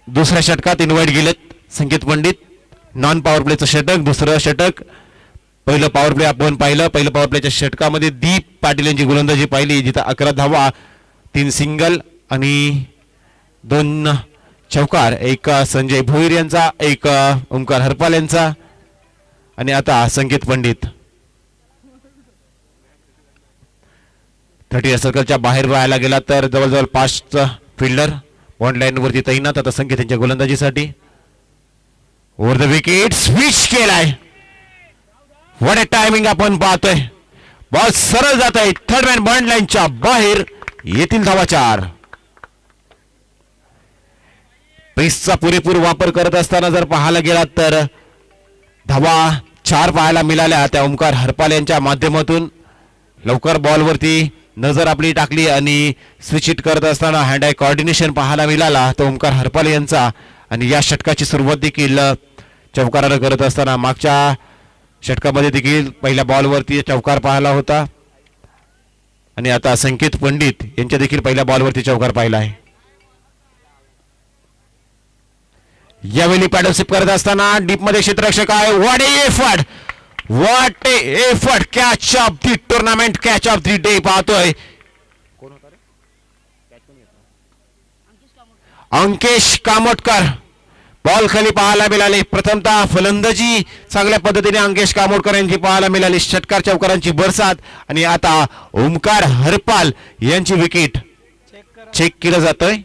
दुसऱ्या षटकात इन्व्हाइट गेलेत. संकेत पंडित नॉन पॉवर प्लेचं षटक, दुसरं षटक. पहिलं पॉवर प्ले आपण पाहिलं. पहिलं पॉवर प्लेच्या षटकामध्ये दीप पाटील यांची गोलंदाजी पाहिली जिथं 11 धावा, 3 सिंगल आणि 2 चौकार. एक संजय भोईर यांचा, एक ओमकार हरपाल यांचा. आणि आता संकेत पंडित 30 सर्कलच्या बाहेर व्हायला गेला तर जवळजवळ 5 फिल्डर बॉन्ड लाईन वरती तैनात. आता संकेत यांच्या गोलंदाजीसाठी ओव्हर द विकेट स्विच केलाय. व्हॉट अ टायमिंग आपण पाहतोय. बॉल सरळ जात आहे थर्ड मॅन बॉन्ड लाईनच्या बाहेर. येथील धावा 4. पेसचा पुरेपूर वापर करत असताना जर पाहायला गेला तर धावा 4 पाहायला मिळाल्या त्या ओमकार हरपाल यांच्या माध्यमातून. लवकर बॉलवरती नजर आपली टाकली आणि स्विच हिट करत असताना हँड आय कॉर्डिनेशन पाहायला मिळाला तो ओमकार हरपाल यांचा. आणि या षटकाची सुरुवात देखील चौकारानं करत असताना मागच्या षटकामध्ये देखील पहिल्या बॉलवरती चौकार पाहिला होता. आणि आता संकेत पंडित यांच्या देखील पहिल्या बॉलवरती चौकार पाहिला आहे. यावेळी पॅडलशिप करत असताना डीप मध्ये क्षेत्ररक्षक आहे. What effort catch of the tournament, catch of the day पाहतोय. अंकेश कामोटकर बॉल खाली पाहायला मिळाले. प्रथमतः फलंदाजी चांगल्या पद्धतीने अंकेश कामोटकर यांची पाहायला मिळाली. षटकार चौकारांची बरसात. आणि आता ओमकार हरपाल यांची विकेट चेक केलं जातोय.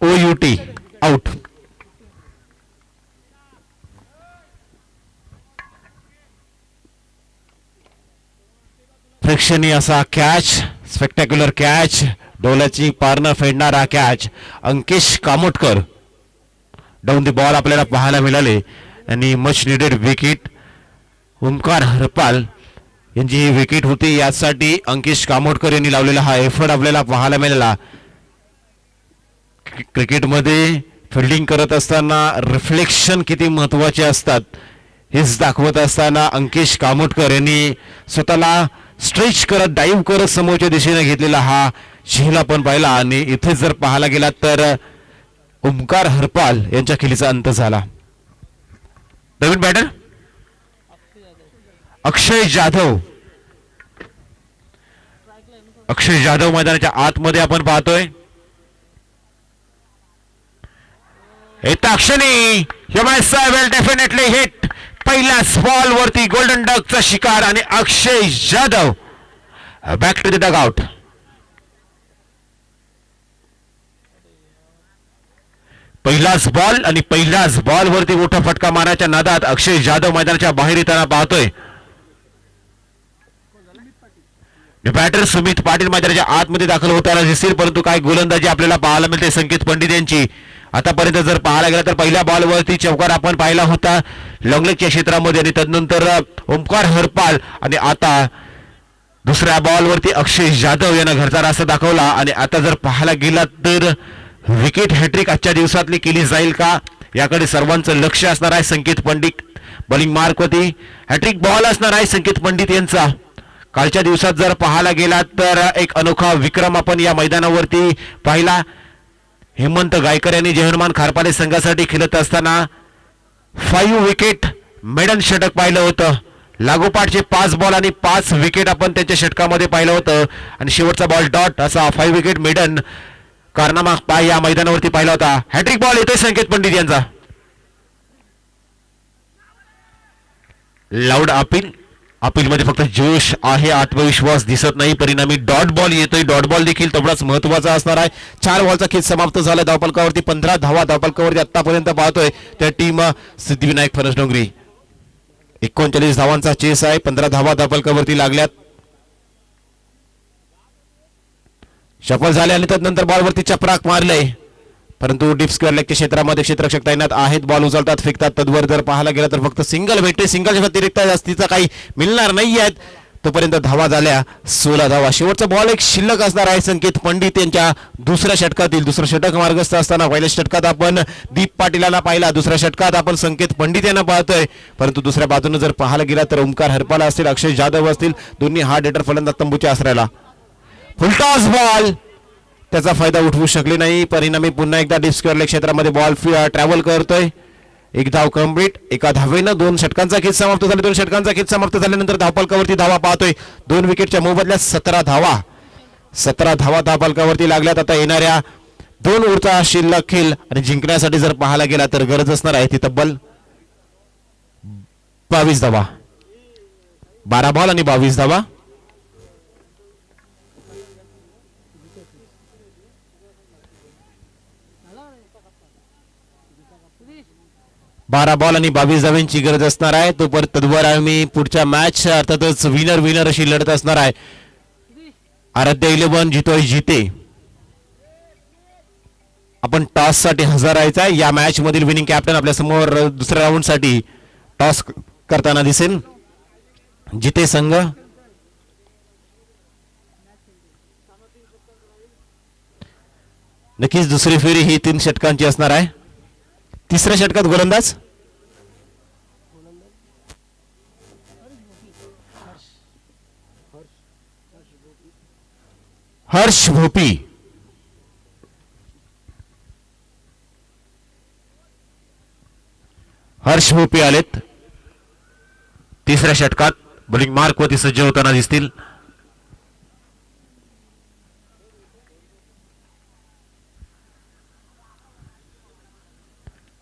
OUT out. प्रेक्षणीय असा कॅच, स्पेक्टॅक्युलर कॅच, डोल्याची पारणं फेडणारा catch. Ankesh Kamotkar down the ball आपल्याला पाहायला मिळाले आणि मच निडेड विकेट. ओमकार हरपाल यांची ही विकेट होती. यासाठी अंकेश कामोटकर यांनी लावलेला हा एफर्ट आपल्याला पाहायला मिळाला. क्रिकेटमध्ये फिल्डिंग करत असताना रिफ्लेक्शन किती महत्वाचे असतात हेच दाखवत असताना अंकेश कामोटकर यांनी स्वतःला स्ट्रेच करत डाईव्ह करत समोरच्या दिशेने घेतलेला हा झेल आपण पाहिला. आणि इथे जर पाहायला गेला तर ओमकार हरपाल यांच्या खेळीचा अंत झाला. नवीन बॅटर अक्षय जाधव. अक्षय जाधव मैदानाच्या आतमध्ये आपण पाहतोय. येता क्षणी विल डेफिनेटली हिट. पहिल्याच बॉल वरती गोल्डन डकचा शिकार आणि Akshay Jadhav back to the dugout. पहिलाच बॉल आणि पहिल्याच बॉल वरती मोठा फटका मारण्याच्या नादात अक्षय जाधव मैदानाच्या बाहेर येताना पाहतोय. बॅटर सुमित पाटील मैदानाच्या आतमध्ये दाखल होताना दिसतील, परंतु काय गोलंदाजी आपल्याला पाहायला मिळते संकेत पंडित यांची. आतापर्यंत जर पाहायला गेला तर पहिल्या बॉलवरती चौकार आपण पाहिला होता लॉंगलेगच्या क्षेत्रामध्ये आणि तदनंतर ओमकार हरपाल आणि आता दुसऱ्या बॉलवरती अक्षय जाधव यांना घरचा रास्ता दाखवला. आणि आता जर पाहायला गेला तर विकेट हॅट्रिक आजच्या दिवसातली केली जाईल का याकडे सर्वांचं लक्ष असणार आहे. संकेत पंडित बॉलिंग मार्कवरती हॅट्रिक बॉल असणार आहे संकेत पंडित यांचा. कालच्या दिवसात जर पाहायला गेला तर एक अनोखा विक्रम आपण या मैदानावरती पाहिला. हेमंत गायकर यांनी जयहनुमान खारपाले संघासाठी खेळत असताना 5 विकेट मेडन षटक पाहिलं होतं. लागोपाठचे 5 बॉल आणि 5 विकेट आपण त्यांच्या षटकामध्ये पाहिलं होतं आणि शेवटचा बॉल डॉट असा 5 विकेट मेडन कारनामा या मैदानावरती पाहिला होता. हॅट्रिक बॉल येतोय संकेत पंडित यांचा. लाऊड अपील मध्ये फक्त जोश आहे, आत्मविश्वास दिसत नाही. परिणामी डॉट बॉल येतोय. डॉट बॉल देखील तेवढाच महत्वाचा असणार आहे. 4 बॉलचा खेळ समाप्त झाला. धावफलकावरती 15 धावा धावफलकावरती आतापर्यंत पाहतोय त्या टीम सिद्धिविनायक फणसडोंगरी. 39 धावांचा चेस आहे. 15 धावा धावफलकावरती लागल्यात. सफल झाले आणि त्यानंतर बॉलवरती चपराक मारलंय, परंतु डीप स्क्वेअर लेगच्या क्षेत्रामध्ये क्षेत्ररक्षक तैनात आहेत. बॉल उचलतात फेकतात. तद्वर जर पाहायला गेला तर फक्त सिंगल भेटते. सिंगलच्या व्यतिरिक्त जास्तीचा काही मिळणार नाही आहेत. तोपर्यंत धावा झाल्या 16 धावा. शेवटचा बॉल एक शिल्लक असणार आहे संकेत पंडित यांच्या दुसऱ्या षटकातील. दुसरं षटक मार्गस्थ असताना पहिल्या षटकात आपण दीप पाटीलांना पाहिला, दुसऱ्या षटकात आपण संकेत पंडित यांना पाहतोय. परंतु दुसऱ्या बाजूने जर पाहायला गेला तर ओमकार हरपाला असतील, अक्षय जाधव असतील, दोन्ही हार्ड हिटर फलंदाज तंबूच्या आसऱ्याला. फुलटॉस बॉल त्याचा फायदा उठवू शकले नाही. परिणामी पुन्हा एकदा डीप स्क्वेअर लेग क्षेत्रामध्ये बॉल ट्रॅव्हल करतोय. एक धाव कंप्लीट. एका धावेनं 2 षटकांचा खेळ समाप्त झाला. 2 षटकांचा खेळ समाप्त झाल्यानंतर धावफलकावरती धावा पाहतोय. 2 विकेटच्या मोबदल्यात 17 धावा धावफलकावरती लागल्यात. आता येणाऱ्या 2 ओव्हरचा शिल्लक खेळ आणि जिंकण्यासाठी जर पाहायला गेला तर गरज असणार आहे ती तब्बल 22 धावा. 12 बॉल आणि 22 धावा. बारा बॉल आणि 22 धावांची गरज असणार आहे. तो परत तद्वर आम्ही पुढच्या मॅच अर्थातच विनर अशी लढत असणार आहे. आराध्य 11 जितोय जिते. आपण टॉस साठी हजर राहायचा आहे. या मॅच मधील विनिंग कॅप्टन आपल्या समोर दुसऱ्या राऊंड साठी टॉस करताना दिसेल. जिते संघ नक्कीच दुसरी फेरी ही 3 षटकांची असणार आहे. तिसऱ्या षटकात गोलंदाज हर्ष भोपी. हर्ष भोपी आलेत. तिसऱ्या षटकात बॉलिंग मार्कवरती सज्ज होताना दिसतील.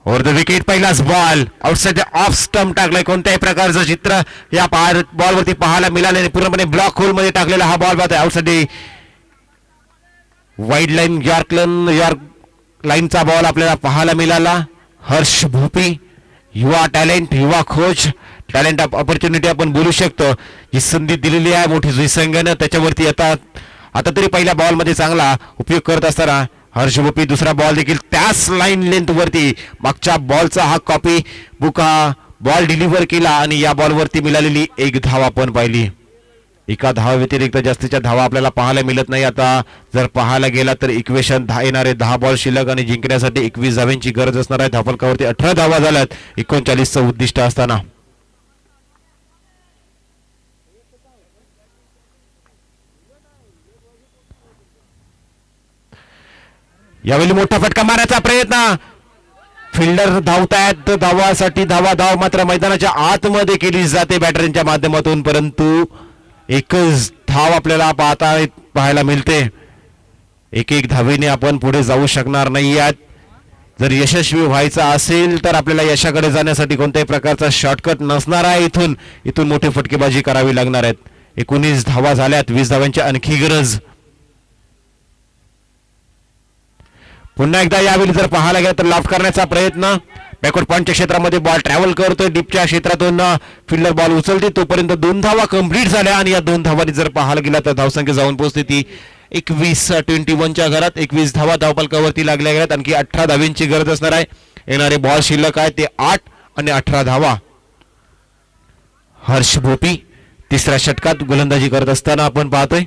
Over the wicket. पहिलाच बॉल आउटसाइड ऑफ स्टंप टाकलाय. कोणत्याही प्रकारचं चित्र या बॉलवरती पाहायला मिळाले नाही. पूर्णपणे ब्लॉक होल मध्ये टाकलेला हा बॉल पाहतोय. आउटसाइड वाईड लाईन यॉर्क लाईनचा बॉल आपल्याला पाहायला मिळाला. हर्ष भोपी युवा टॅलेंट, युवा कोच टॅलेंट ऑपॉर्च्युनिटी आपण बोलू शकतो. जी संधी दिलेली आहे मोठी जुई संघानं त्याच्यावरती आता तरी पहिल्या बॉल मध्ये चांगला उपयोग करत असताना हर्ष भोपी दुसरा बॉल देखील त्याच लाईन लेंथ वरती मागच्या बॉलचा हा कॉपी बुक हा बॉल डिलिव्हर केला आणि या बॉलवरती मिळालेली 1 धाव आपण पाहिली. एका धावा व्यतिरिक्त जास्तीच्या धावा आपल्याला पाहायला मिळत नाही. आता जर पाहायला गेला तर इक्वेशन येणारे 10 बॉल शिल्लक आणि जिंकण्यासाठी 21 धावांची गरज असणार आहे. धावफलकावरती 18 धावा झाल्यात 39चं उद्दिष्ट असताना. यावेळी मोठा फटका मारण्याचा प्रयत्न. फिल्डर धावतायत. धाव मात्र मैदानाच्या आतमध्ये केली जाते बॅटरीच्या माध्यमातून, परंतु एकच धाव आपल्याला पाहायला मिळते. एक धावेने आपण पुढे जाऊ शकणार नाही आहात. जर यशस्वी व्हायचं असेल तर आपल्याला यशाकडे जाण्यासाठी कोणत्याही प्रकारचा शॉर्टकट नसणार आहे. इथून मोठी फटकेबाजी करावी लागणार आहेत. 19 धावा झाल्यात. 20 धावांची आणखी गरज. पुन्हा एकदा यावेळी जर पाहायला गेलं तर लॉफ्ट करण्याचा प्रयत्न, बॅकवर्ड पॉईंटच्या क्षेत्रामध्ये बॉल ट्रॅव्हल करतोय, डीपच्या क्षेत्रातून फिल्डर बॉल उचलते, तोपर्यंत 2 धावा कंप्लीट झाल्या आणि या 2 धावांनी जर पाहायला गेला तर धावसंख्या जाऊन पोहोचते ती 21-21च्या घरात. 21 धावा धावपलकावरती लागल्या गेल्यात. आणखी 18 धावींची गरज असणार आहे. येणारे बॉल शिल्लक आहे ते 8 आणि 18 धावा. हर्ष भोपी तिसऱ्या षटकात गोलंदाजी करत असताना आपण पाहतोय.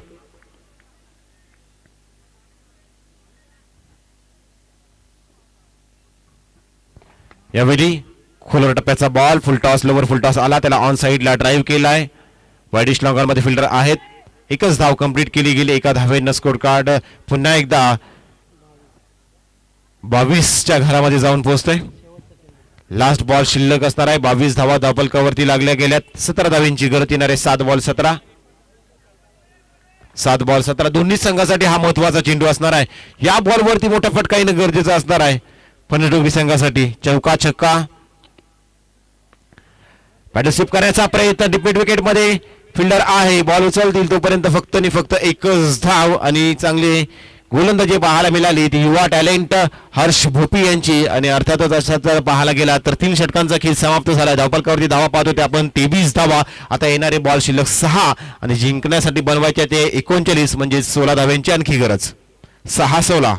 यावेळी खोलवर टप्प्याचा बॉल, फुलटॉस, लोवर फुलटॉस आला, त्याला ऑन साइडला ड्राईव्ह केलाय. वाईडिश लॉंगर मध्ये फिल्डर आहेत. एकच धाव कंप्लीट केली गेली, एका धावेनं स्कोर कार्ड पुन्हा एकदा 22च्या घरामध्ये जाऊन पोहोचतोय. लास्ट बॉल शिल्लक असणार आहे. 22 धावा धावपलकावरती लागल्या गेल्यात. 17 धावींची गरज येणार आहे. 7 बॉल 17 दोन्ही संघासाठी हा महत्वाचा चेंडू असणार आहे. या बॉलवरती मोठा फटका येणं गरजेचं असणार आहे फणसडोंगरी संघासाठी. चौका छक्का, पॅडल स्वीप करण्याचा प्रयत्न. डिप मिड विकेट मध्ये फिल्डर आहे, बॉल उचलतील तोपर्यंत फक्त आणि फक्त एकच धाव आणि चांगली गोलंदाजी पाहायला मिळाली ती युवा टॅलेंट हर्ष भोपी यांची. आणि अर्थातच अशाच पाहायला गेला तर 3 षटकांचा खेळ समाप्त झाला. धावपलकावरती धावा पाहतो ते आपण 23 धावा. आता येणारे बॉल शिल्लक 6 आणि जिंकण्यासाठी बनवायचे ते 39 म्हणजे 16 धाव्यांची आणखी गरज. 6-16.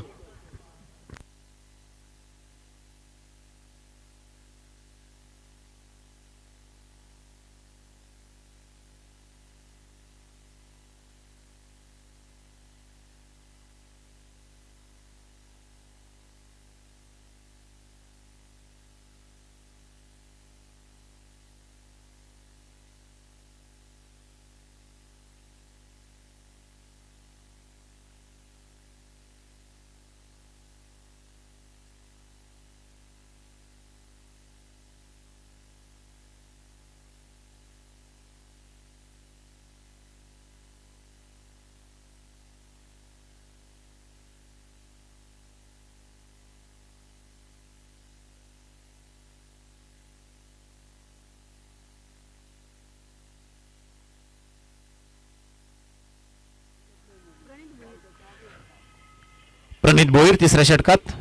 प्रणित भोईर तिसऱ्या षटकात.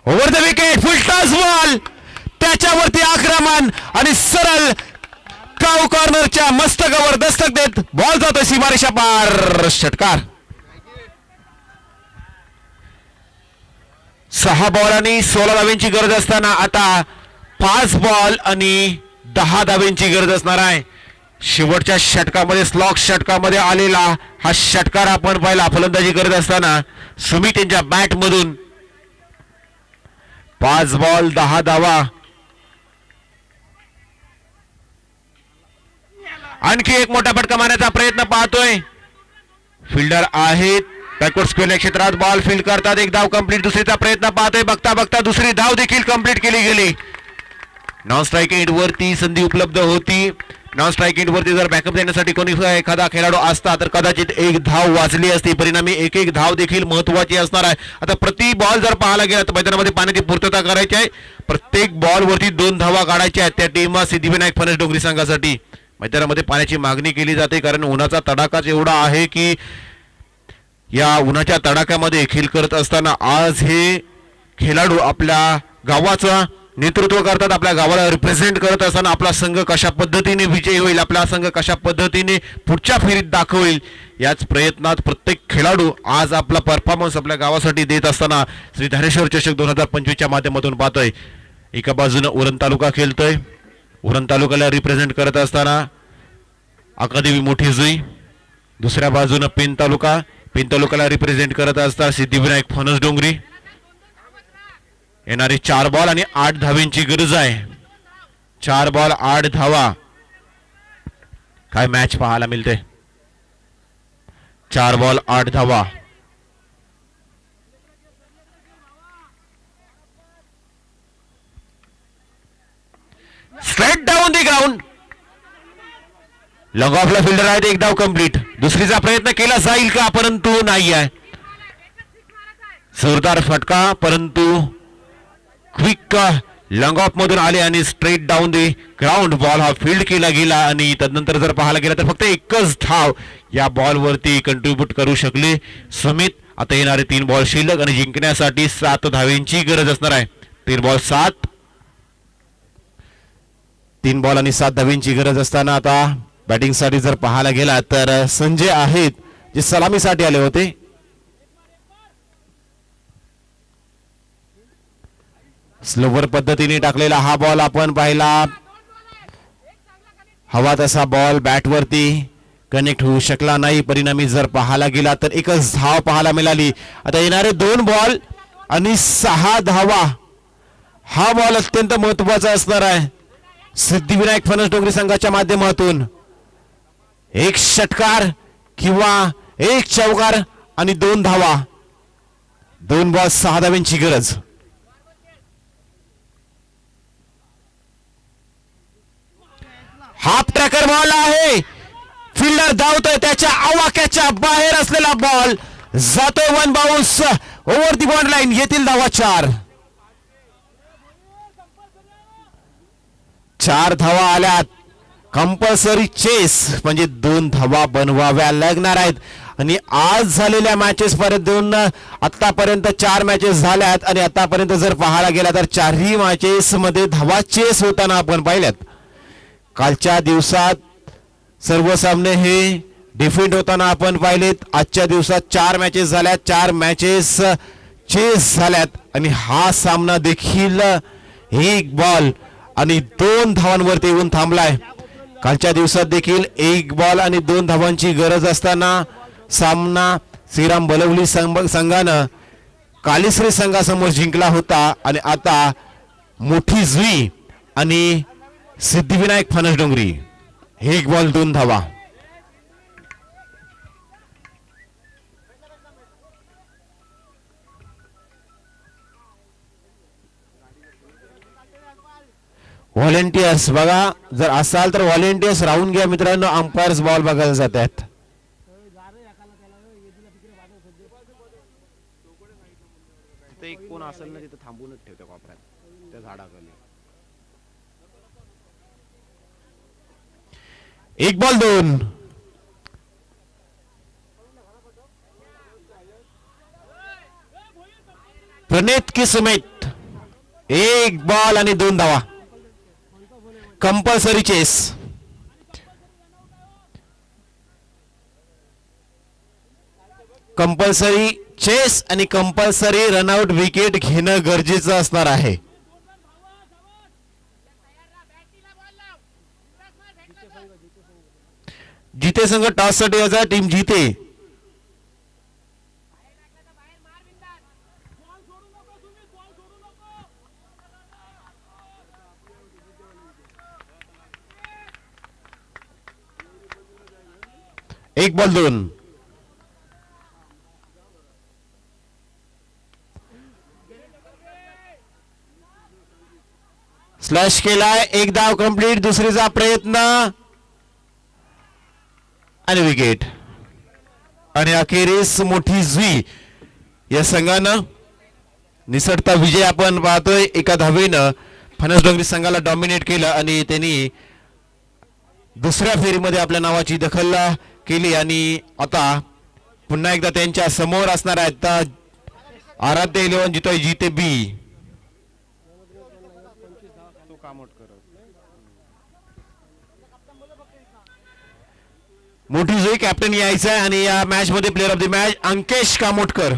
Over the wicket, full toss ball, त्याच्यावरती आक्रमण आणि सरळ काऊ कॉर्नरच्या मस्तकावर दस्तक देत बॉल जातो सीमारेषा पार. षटकार. 6 बॉल आणि 16 धाव्यांची गरज असताना आता 5 बॉल आणि 10 धाव्यांची गरज असणार आहे. शेवटच्या षटकामध्ये स्लॉक षटकामध्ये आलेला हा षटकार आपण पाहिला. फलंदाजी करत असताना सुमित यांच्या बॅट मधून 5 बॉल 10 धावा. आणखी एक मोठा फटका मारण्याचा प्रयत्न पाहतोय. फिल्डर आहेत, बॅकवर्ड स्क्वेअर क्षेत्रात बॉल फील्ड करतात. एक धाव कंप्लीट. दुसरीचा प्रयत्न पाहतोय. बघता बघता दुसरी धाव देखील कंप्लीट केली गेली. नॉन स्ट्राईक एंड वरती संधी उपलब्ध होती. नॉन स्ट्राईक एंड वरती जर बॅकअप देण्यासाठी कोणी एखादा खेळाडू असता तर कदाचित एक धाव वाचली असती. परिणामी एक धाव देखील महत्वाची असणार आहे. आता प्रति बॉल जर पाहायला गेला तर मैदानामध्ये पाण्याची पूर्तता करायची आहे. प्रत्येक बॉल वरती 2 धावा काढायच्या आहेत. त्या टीम सिद्धिविनायक फणसडोंगरी संघासाठी मैदानामध्ये पाण्याची मागणी केली जाते, कारण उन्हाचा तडाखाच एवढा आहे की या उन्हाच्या तडाख्यामध्ये खेळ करत असताना आज हे खेळाडू आपल्या गावाचा नेतृत्व करतात. आपल्या गावाला रिप्रेझेंट करत असताना आपला संघ कशा पद्धतीने विजयी होईल, आपला संघ कशा पद्धतीने पुढच्या फेरीत दाखवेल, याच प्रयत्नात प्रत्येक खेळाडू आज आपला परफॉर्मन्स आपल्या गावासाठी देत असताना श्री धारेश्वर चषक 2025च्या माध्यमातून पाहतोय. एका बाजूने उरण तालुका खेळतोय, उरण तालुक्याला रिप्रेझेंट करत असताना अकादेवी मोठी जुई. दुसऱ्या बाजूने पेन तालुक्याला रिप्रेझेंट करत असताना सिद्धिविनायक फणसडोंगरी. येणारे 4 बॉल आणि 8 धावेंची गरज आहे. 4 बॉल 8 धावा. काय मॅच पाहायला मिळते. 4 बॉल 8 धावा. Straight down the ground. Long ऑफला फिल्डर आहेत. एक धाव कंप्लीट. दुसरीचा प्रयत्न केला जाईल का, परंतु नाही आहे. जोरदार फटका, परंतु क्विक लॉंग ऑफ मधून आले आणि straight down the ground ball हा फील्ड केला गेला. आणि तदनंतर जर पाहायला गेला तर फक्त एकच धाव या बॉल वरती कंट्रीब्यूट करू शकले सुमित आता येणारे 3 बॉल शिल्लक आणि जिंकण्यासाठी 7 धावेंची गरज असणार आहे. 3 बॉल 7, 3 बॉल आणि 7 धावेंची गरज असताना आता बॅटिंग साठी जर पाहायला गेला तर संजय आहेत जे सलामीसाठी आले होते. स्लोवर पद्धतीने टाकलेला हा बॉल आपण पाहिला. हवा तसा बॉल बॅट वरती कनेक्ट होऊ शकला नाही. परिणामी जर पाहायला गेला तर एकच धाव पाहायला मिळाली. आता येणारे 2 बॉल आणि 6 धावा. हा बॉल अत्यंत महत्वाचा असणार आहे सिद्धिविनायक फणस डोंगरी संघाच्या माध्यमातून. एक षटकार किंवा एक चौकार आणि 2 धावा. 2 बॉल 6 धाव्यांची गरज. हाफ ट्रॅकर बॉल आहे. फिल्डर धावतोय त्याच्या आवाक्याच्या बाहेर असलेला बॉल जातोय 1 बाउन्स ओव्हर दी बॉन्ड लाईन. येथील धावा 4 धावा आल्यात. कंपल्सरी चेस म्हणजे 2 धावा बनवाव्या लागणार आहेत. आणि आज झालेल्या मॅचेस पर्यंत आतापर्यंत 4 मॅचेस झाल्यात आणि आतापर्यंत जर पाहायला गेला तर 4ही मॅचेस मध्ये धावा चेस होताना आपण पाहिल्यात. कालच्या दिवसात सर्व सामने हे डिफीट होताना आपण पाहिलेत. आजच्या दिवसात 4 मॅचेस झाल्यात, 4 मॅचेस चेस झाल्यात आणि हा सामना देखील 1 बॉल आणि 2 धावांवरती येऊन थांबलाय. कालच्या दिवसात देखील 1 बॉल आणि 2 धावांची गरज असताना सामना श्रीराम बलवली संघानं कालीश्री संघासमोर जिंकला होता. आणि आता मोठी जुई आणि सिद्धिविनायक फणस डोंगरी 1 बॉल 2 धावा. व्हॉलेंटियर्स बघा, जर असाल तर व्हॉलेंटियर्स राहून घ्या मित्रांनो. अंपायर्स बॉल बघायला जात आहेत. कोण असेल ना तिथे थांबूनच ठेवते कोपऱ्यात त्या झाडाखाली. 1 बॉल 2. प्रणित किसमेत 1 बॉल आणि 2 धावा. Compulsory chess. कंपल्सरी चेस आणि कंपल्सरी रनआउट विकेट घेणं गरजेचं असणार आहे. जीते संघ टॉस साठी याचा टीम जीते. एक बॉल 2. स्लॅश केलाय. 1 धाव कंप्लीट. दुसरीचा प्रयत्न आणि विकेट. आणि अखेरीस मोठी जुई या संघानं निसटता विजय आपण पाहतोय. 1 धावेनं फणस डोंगरी संघाला डॉमिनेट केलं आणि त्यांनी दुसऱ्या फेरीमध्ये आपल्या नावाची दखल केली. आणि आता पुन्हा एकदा त्यांच्या समोर असणार आहेत आराध्य 11 जितोय जीते बी. मोठी जुई कॅप्टन यायचं आहे. आणि या मॅच मध्ये player of the match Ankesh Kamotkar.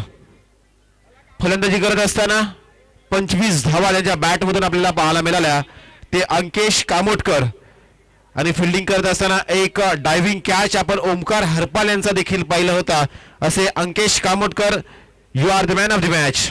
फलंदाजी करत असताना 25 धावा त्याच्या बॅट मधून आपल्याला पाहायला मिळाल्या. ते अंकेश कामोटकर. आणि फिल्डिंग करत असताना एक डायव्हिंग कॅच आपण ओमकार हरपाल यांचा देखील पाहिलं होता. असे Ankesh Kamotkar, you are the man of the match.